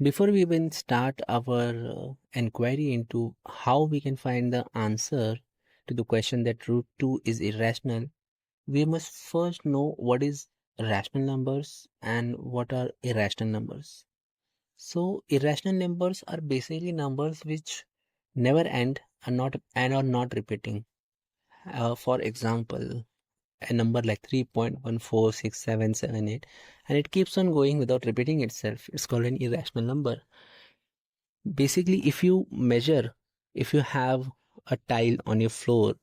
Before we even start our inquiry into how we can find the answer to the question that root 2 is irrational, we must first know what is rational numbers and what are irrational numbers. So irrational numbers are basically numbers which never end and are not repeating. For example, a number like 3.146778, and it keeps on going without repeating itself. It's called an irrational number. Basically, if you have a tile on your floor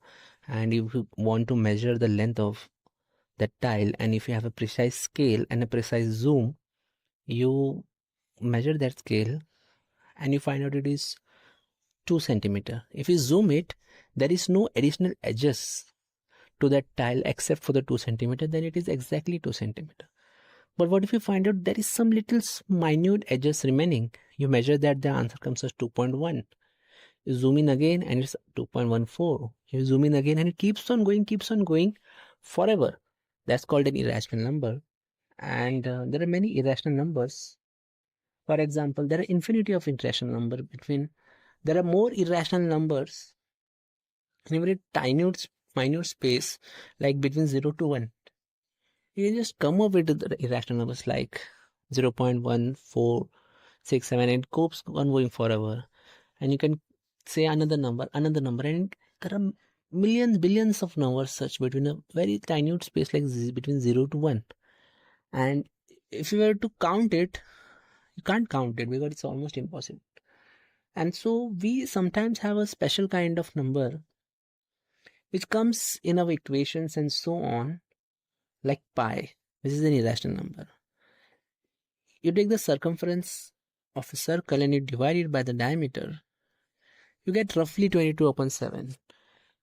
and if you want to measure the length of that tile, and if you have a precise scale and a precise zoom, you measure that scale and you find out it is 2 centimeter. If you zoom it, there is no additional edges to that tile except for the 2 centimeter, then it is exactly 2 centimeter. But what if you find out there is some little minute edges remaining? You measure that, the answer comes as 2.1. You zoom in again and it's 2.14. You zoom in again and it keeps on going forever. That's called an irrational number. And there are many irrational numbers. For example, there are infinity of irrational number. There are more irrational numbers in a very minute space, like between 0 to 1. You can just come up with the irrational numbers like 0.1467, and it keeps on going forever. And you can say another number, and there are millions, billions of numbers such between a very tiny space like between 0 to 1. And if you were to count it, you can't count it because it's almost impossible. And so we sometimes have a special kind of number which comes in our equations and so on, like pi, which is an irrational number. You take the circumference of a circle and you divide it by the diameter, you get roughly 22 upon 7.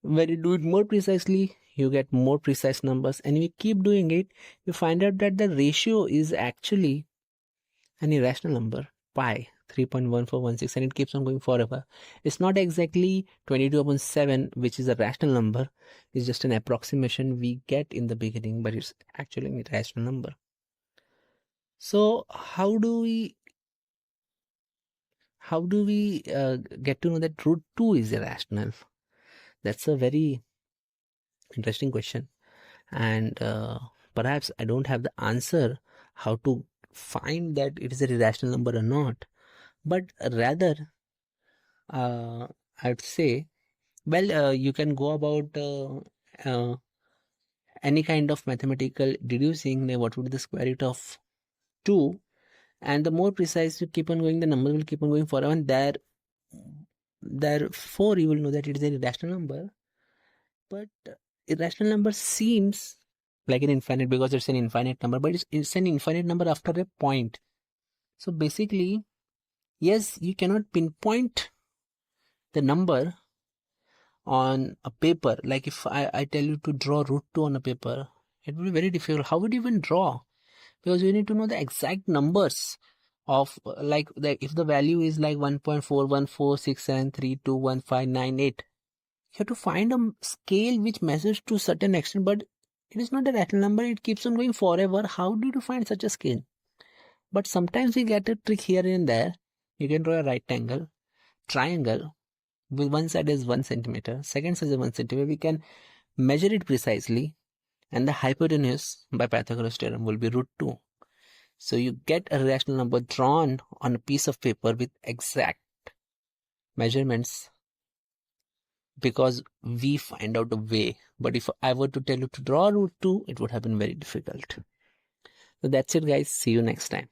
When you do it more precisely, you get more precise numbers, and if you keep doing it, you find out that the ratio is actually an irrational number, pi, 3.1416, and it keeps on going forever. It's not exactly 22 upon 7, which is a rational number. It's just an approximation we get in the beginning, but it's actually an irrational number. So how do we get to know that root 2 is irrational? That's a very interesting question, and perhaps I don't have the answer how to find that it is a irrational number or not, but rather I'd say, well, you can go about any kind of mathematical deducing, what would be the square root of 2, and the more precise you keep on going, the number will keep on going forever, and therefore you will know that it is an irrational number. But irrational number seems like an infinite because it's an infinite number, but it's an infinite number after a point. So basically, yes, you cannot pinpoint the number on a paper. Like if I tell you to draw root 2 on a paper, it will be very difficult. How would you even draw? Because you need to know the exact numbers of if the value is like 1.4146732159 you have to find a scale which measures to a certain extent, but it is not a rational number. It keeps on going forever. How do you find such a scale? But sometimes we get a trick here and there. You can draw a right angle triangle with one side is 1 centimeter, second side is 1 centimeter. We can measure it precisely, and the hypotenuse by Pythagoras theorem will be root 2. So you get a rational number drawn on a piece of paper with exact measurements because we find out a way. But if I were to tell you to draw root 2, it would have been very difficult. So that's it, guys. See you next time.